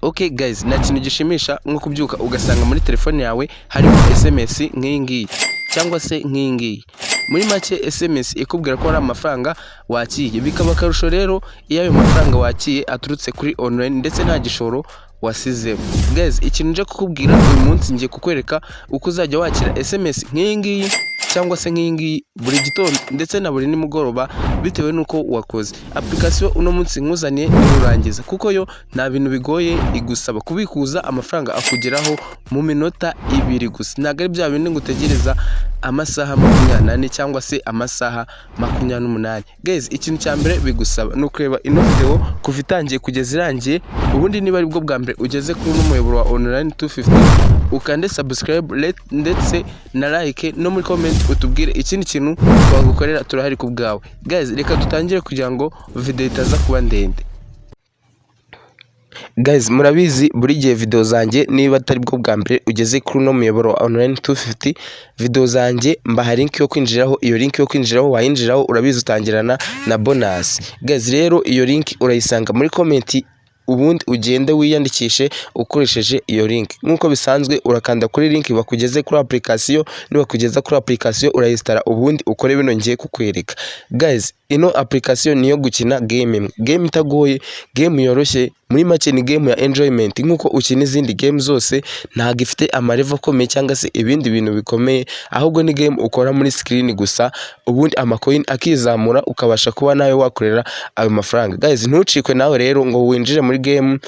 Okay guys, nta kintu gishimisha nko kubyuka ugasanga muri telefone yawe harimo SMS nk'iyi ngiyi cyangwa se nk'iyi ngiyi. Muri make SMS ikubwira ko hari amafaranga wakiye, bikaba akarusho rero iyo ayo mafaranga wakiye aturutse kuri online ndetse nta gishoro wasizeho. Guys, ikintu nje kukubwira uyu munsi ngiye kukwereka uko uzajya wakira SMS nk'iyi ngiyi cyangwa se nk'iyi ngiyi buri gitondo ndetse na buri nimugoroba bitewe nuko wakoze. Application uno munsi nkuzaniye nirurangiza kuko yo nta bintu bigoye, igusaba kubikuza amafaranga akugeraho mu minota 2 gusa. Ntago ari bya bindi ngutegereza amasaha 24 cyangwa se amasaha 28. Guys, ikintu cya mbere bigusaba no kureba ino video kuva itangiye kugeza irangiye, ubundi niba ari bwo bwa mbere ugeze kuri uno muyoboro wa online 250 ukande subscribe ndetse na like no muri comment utubwire ikindi kintu twagukorera, turahari ku bwawe. Guys, reka dutangire kugira ngo video itaza kuba ndende. Guys, murabizi buri gihe video zanjye niba atari bwo bwa mbere ugeze kuri uno muyoboro wa online 250 video zanjye mbaha link yo kwinjiraho. Iyo link yo kwinjiraho wayinjiraho urabizi utangirana na bonus. Guys, rero iyo link urayisanga muri comment, ubundi ugende wiyandikishe ukoresheje iyo link. Nkuko bisanzwe urakanda kuri link bakugeze kuri application, niba kugeza kuri application urayinstara ubundi ukore bino ngiye kukwereka. Guys, ino application niyo gukina game itagoye, game yoroshye, muri make ni game ya enjoyment. Nkuko ukina izindi game zose ntago ifite amarevo akomeye cyangwa se ibindi bintu bikomeye, ahubwo ni game ukora muri screen gusa, ubundi amacoin akizamura ukabasha kuba nawe wakorera ayo mafaranga. Guys, ntucikwe nawe rero ngo winjire muri game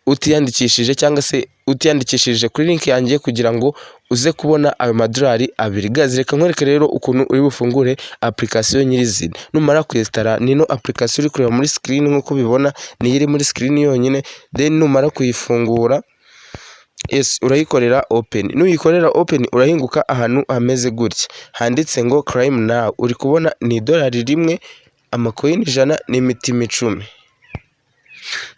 utiyandikishije cyangwa se utiyandikishije kuri link yanjye kugira ngo uze kubona ayo madolari 2. Guys, reka nkwereke rero ukuntu uri bufungure application nyirizina. Numara kuyinstara nino application uri kureba muri screen nkuko bibona ni iri muri screen yonyine, then numara kuyifungura urayikorera open. Nuyikorera open urahinguka ahantu hameze gutya handitse ngo claim now. Uri kubona ni $1, amacoin 100 n'imitima 10.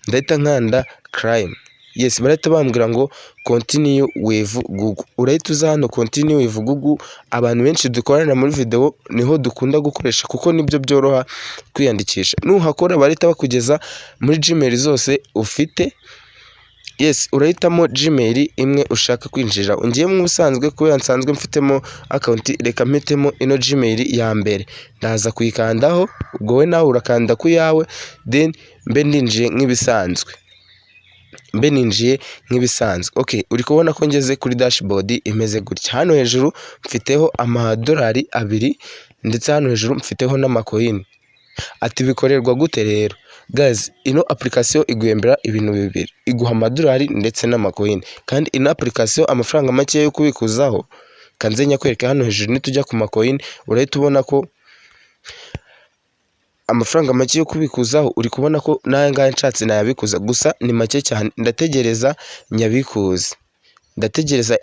Ndahita nkanda claim. Yes, barahita bambwira ngo continue with Google. Urahita uza hano continue with Google. Abantu benshi dukorana muri video niho dukunda gukoresha kuko nibyo byoroha kwiyandikisha. Nuhakora barahita bakugeza muri Gmail zose ufite. Yes, urahitamo Gmail imwe ushaka kwinjira. Ungiye mu busanzwe kubera nsanzwe mfitemo account, reka mpitemo ino Gmail ya mbere. Ndaza kuyikandaho, ubwo we nawe urakanda ku yawe, then mbe ndinjiye nk'ibisanzwe. Okay, uri kubona ko ngeze kuri dashboard imeze gutya. Hano hejuru mfiteho amadolari 2 ndetse hano hejuru mfiteho n'amacoin. Ati bikorerwa gute rero? Guys, ino application iguhembera ibintu bibiri, iguha amadolari ndetse n'amacoin. Kandi ino application amafaranga make yo kubikuzaho kanze nyakwereka hano hejuru nitujya ku macoin urahita ubona ko amafaranga make yo kubikuzaho uri kubona ko naye ngaye nshatse nayabikuza, gusa ni make cyane. Ndategereza nyabikuze, ndategereza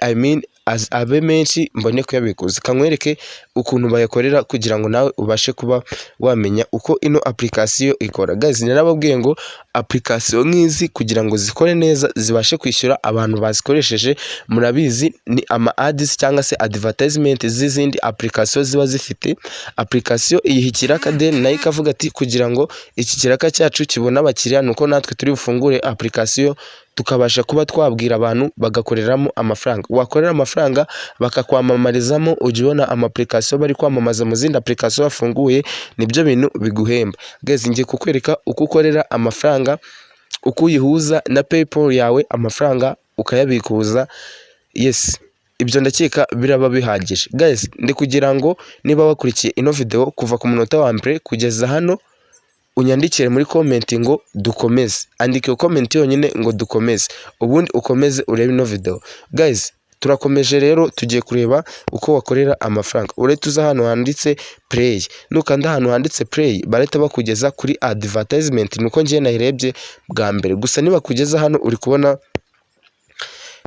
abe menshi mbone kuyabikuza. Kankwereke ukuntu bayakorera kugira ngo nawe ubashe kuba wamenya uko ino application ikora. Guys, narababwiye ngo application nk'izi kugira ngo zikore neza zibashe kwishyura abantu bazikoresheje, murabizi ni ama ads cyangwa se advertisement z'izindi application ziba zifite. Application iyi kiraka den nayo ikavuga ati kugira ngo iki kiraka cyacu kibona abakiriya nuko natwe turi bufungure application tukabasha kuba twabwira abantu bagakoreramo amafaranga. Wakorera amafaranga bakakwamamarizamo, ujye ubona ama application bari kwamamaza mu zindi application wafunguye, nibyo bintu biguhemba. Guys, ngiye kukwereka uko ukorera amafaranga, uko uyihuza na PayPal yawe amafaranga ukayabikuza. Yes, ibyo ndakeka biraba bihagije. Guys, ndi kugira ngo niba wakurikiye ino video kuva ku munota wa mbere kugeza hano unyandikire muri comment ngo dukomeze. Andike comment yonyine ngo dukomeze, ubundi ukomeze urebe ino video. Guys, turakomeje rero tugiye kureba uko wakorera amafaranga. Urahita uza hano handitse play. Nukanda hano handitse play barahita bakugeza kuri advertisement, nuko ngiye nayirebye bwa mbere. Gusa niba kugeza hano uri kubona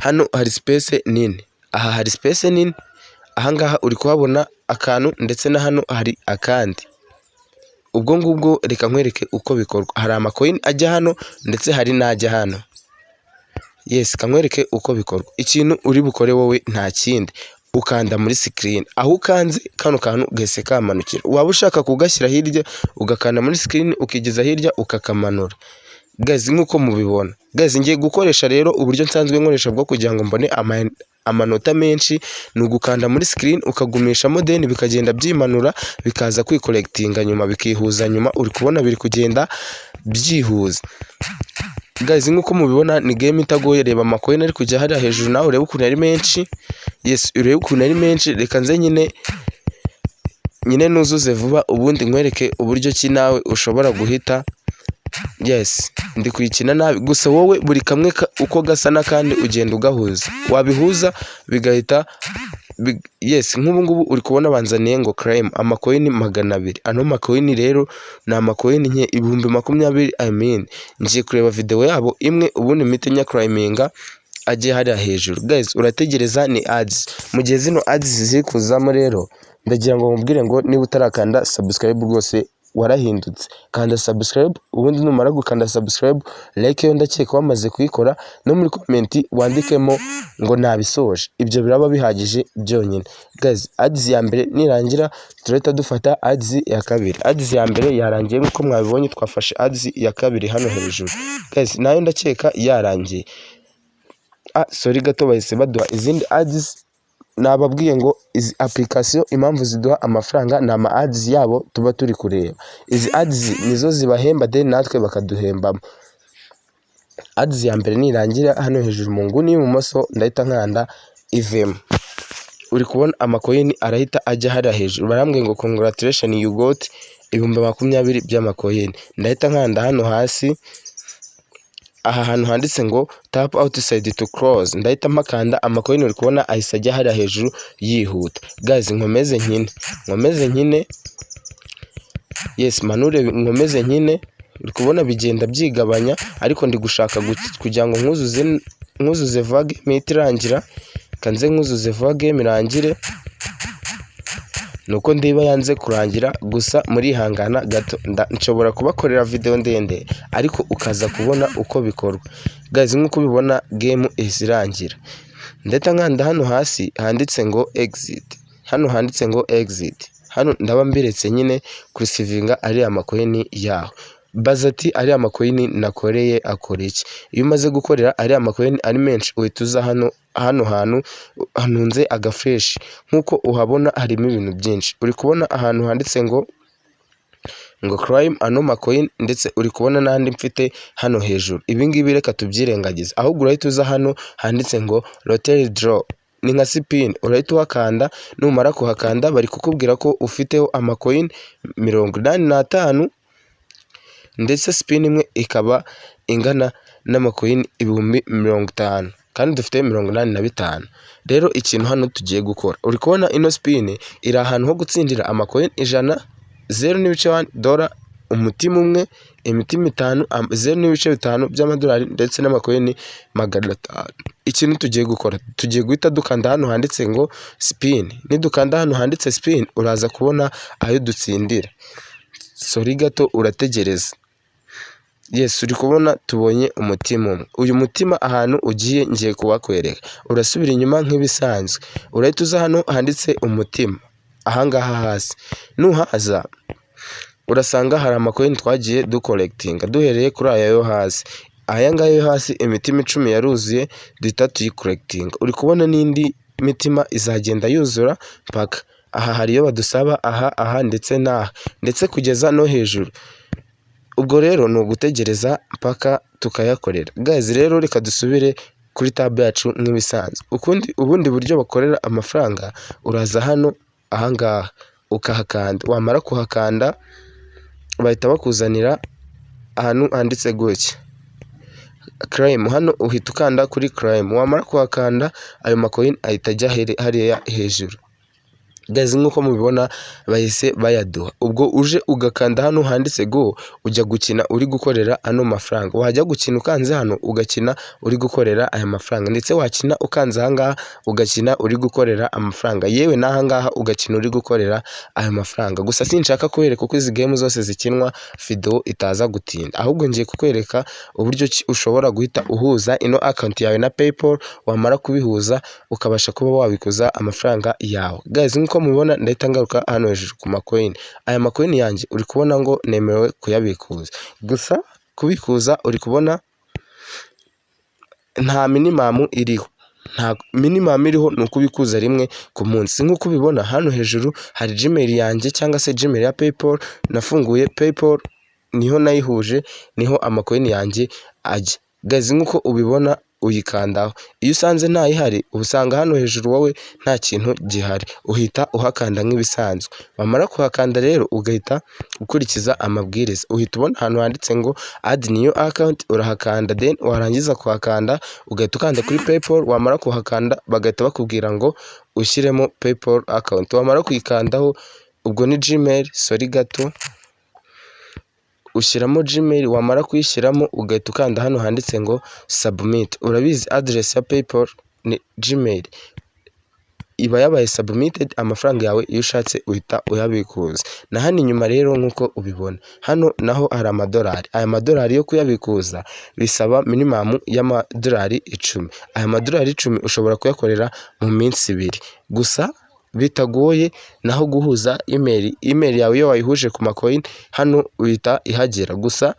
hano hari space nini. Aha hari space nini, ahangaha uri kuhabona akantu ndetse na hano hari akandi. Ubwo ngubwo reka nkwereke uko bikorwa. Hari amacoin ajya hano ndetse hari najya hano. Yes, kankwereke uko bikorwa. Ikintu uri bukore wowe nta kindi, ukanda muri screen. Aho ukanze kano kantu gahise kamanukira. Waba ushaka kugashyira hirya ugakanda muri screen ukigeza hirya ukakamanura. guys nk'uko mubibona guys, ngiye gukoresha rero uburyo nsanzwe nkoresha bwo kugira ngo mbone amanota menshi, ni ugukanda muri screen ukagumishamo then bikagenda byimanura bikaza kwikolectinga nyuma bikihuza nyuma, uri kubona biri kugenda byihuza guys. nk'uko mubibona ni game itagoye, reba amacoin ari kujya hariya hejuru nawe urebe ukuntu ari menshi. Yes, urebe ukuntu ari menshi. Reka nze nyine nuzuze vuba ubundi nkwereke uburyo ki nawe ushobora guhita. Yes, ndi kuyikina nabi gusa wowe buri kamwe uko gasa n'akandi ugenda ugahuza, wabihuza bigahita yes. nk'ubu ngubu uri kubona banzaniye ngo crime amacoin 200. ano macoin rero ni amacoin nke 20,020. I mean ngiye kureba video yabo imwe ubundi mite nya criminga ajye hariya hejuru guys. urategereza ni ads, mu gihe zino ads ziri kuzamo rero ndagira ngo mubwire ngo niba utarakanda subscribe rwose warahindutse, kanda subscribe. ubundi numara gukanda subscribe like yo ndakeka wamaze kuyikora, no muri comment wandikemo ngo nabisoje. ibyo biraba bihagije byonyine guys. ads ya mbere nirangira turahita dufata ads ya kabiri. ads ya mbere yarangiye nk'uko mwabibonye, twafashe ads ya kabiri hano hejuru guys, nayo ndakeka yarangiye. Sorry gato bahise baduha izindi ads. Nababwiye ngo izi application impamvu ziduha amafaranga ni ama ads yabo tuba turi kureba. izi ads nizo zibahemba then natwe bakaduhembamo. ads ya mbere nirangira hano hejuru mu nguni y'ibumoso ndahita nkanda ivemo, uri kubona amacoin arahita ajya hariya hejuru. barambwiye ngo congratulations you got 20,020 by'amacoin. ndahita nkanda hano hasi aha hantu handitse ngo tap outside to close, ndahita mpakanda amacoin uri kubona ahise ajya hariya hejuru yihuta guys. nkomeze nkine yes manure nkomeze nkine, uri kubona bigenda byigabanya ariko ndi gushaka kugira ngo nkuzuze vague mitirangira, kanze nkuzuze vague mirangire, nuko ndiba yanze kurangira gusa muri hangana gato nshobora kubakorera video ndende ariko ukaza kubona uko bikorwa guys. nk'uko bibona game irangira, ndeta nkanda hano hasi handitse ngo exit, hano ndaba mbiretse nyine kurisivinga ari amacoin yaho. bazati ari amacoin nakoreye akora iki? iyo umaze gukorera ari amacoin ari menshi uhita uza hano hantu hanunze agafresh, nkuko uhabona harimo ibintu byinshi. uri kubona ahantu handitse ngo crime ano macoin, ndetse uri kubona n'andi mfite hano hejuru. ibi ngibi reka tubyirengagiza, ahubwo urahita uza hano handitse ngo lottery draw, ni nka spin. urahita uhakanda, numara kuhakanda bari kukubwira ko ufiteho amacoin 85 ndetse spin imwe ikaba ingana n'amacoin 50,000 kandi dufite 85. rero ikintu hano tugiye gukora, uri kubona ino spin iri ahantu ho gutsindira amacoin 100, $0.1, umutima umwe, imitima 5, $0.5 by'amadolari ndetse n'amacoin 500. ikintu tugiye gukora, tugiye guhita dukanda hano handitse ngo spin. nidukanda hano handitse spin uraza kubona ayo dutsindira. sorry gato urategereza. yes, uri kubona tubonye umutima umwe. uyu mutima ahantu ugiye ngiye kubakwereka, urasubira inyuma nk'ibisanzwe, urahita uza hano handitse umutima ahangaha hasi. nuhaza urasanga hari amacoin twagiye ducollectinga duhereye kuri aya yo hasi. aya ngaya yo hasi imitima 10 yaruzuye duhita tuyicollectinga. uri kubona n'indi mitima izagenda yuzura paka aha hari yo badusaba aha ndetse n'aha ndetse kugeza no hejuru. ubwo rero ni ugutegereza mpaka tukayakorera guys. rero reka dusubire kuri tab yacu nk'ibisanzwe. ubundi buryo bakorera amafaranga, uraza hano ahangaha ukahakanda, wamara kuhakanda bahita bakuzanira ahantu handitse gutya crime. hano uhita ukanda kuri crime, wamara kuhakanda ayo macoin ahita ajya hariya hejuru guys. nk'uko mubibona bahise bayaduha. ubwo uje ugakanda hano handitse go, ujya gukina uri gukorera ano mafaranga. wajya gukina ukanze hano ugakina uri gukorera aya mafaranga, ndetse wakina ukanze ahangaha ugakina uri gukorera amafaranga, yewe n'ahangaha ugakina uri gukorera aya mafaranga. gusa sinshaka kubereka uko izi game zose zikinwa video itaza gutinda, ahubwo ngiye kukwereka uburyo ushobora guhita uhuza ino account yawe na PayPal, wamara kubihuza ukabasha kuba wabikuza amafaranga yawe guys. nk'uko mubibona ndahita ngaruka hano hejuru ku macoin. aya macoin yanjye uri kubona ngo nemerewe kuyabikuza, gusa kubikuza uri kubona nta minimum iriho, nta minimum iriho, ni ukubikuza rimwe ku munsi. Nk'uko ubibona hano hejuru hari Gmail yanjye cyangwa se Gmail ya PayPal, nafunguye PayPal niho nayihuje, niho amakoini yanjye ajya. Guys, nk'uko ubibona uyikandaho, iyo usanze ntayihari usanga hano hejuru wowe nta kintu gihari, uhita uhakanda nk'ibisanzwe. Wamara kuhakanda rero ugahita ukurikiza amabwiriza, uhita ubona ahantu handitse ngo add new account, urahakanda, then warangiza kuhakanda ugahita ukanda kuri PayPal. Wamara kuhakanda bagahita bakubwira ngo ushyiremo PayPal account. Wamara kuyikandaho ubwo ni Gmail, sorry gato, ushyiramo Gmail. Wamara kuyishyiramo ugahita ukanda hano handitse ngo submit. Urabizi address ya PayPal ni Gmail, iba yabaye submitted, amafaranga yawe iyo ushatse uhita uyabikuza. Na hano inyuma rero nk'uko ubibona hano naho hari amadolari. Aya madolari yo kuyabikuza bisaba minimum y'amadolari 10. Aya madolari 10 ushobora kuyakorera mu minsi 2 gusa bitagoye, naho guhuza email yawe iyo wayihuje ku macoin hano uhita ihagera. Gusa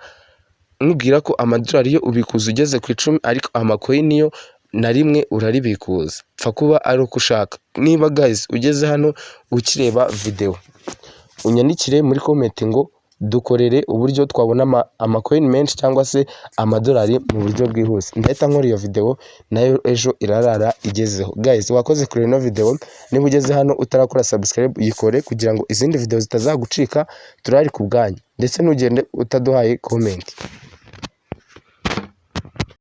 nkubwira ko amadolari yo ubikuza ugeze ku 10, ariko amacoin yo na rimwe uraribikuza, pfa kuba ari uko ushaka. Niba guys ugeze hano ukireba video, unyandikire muri comment ngo dukorere uburyo twabona amacoin menshi cyangwa se amadolari mu buryo bwihuse. Ndahita nkora iyo video nayo ejo irarara igezeho. Guys, wakoze kuri ino video, niba ugeze hano utarakora subscribe uyikore kugira ngo izindi video zitazagucika. Turari ku bwanyu, ndetse ntugende utaduhaye comment.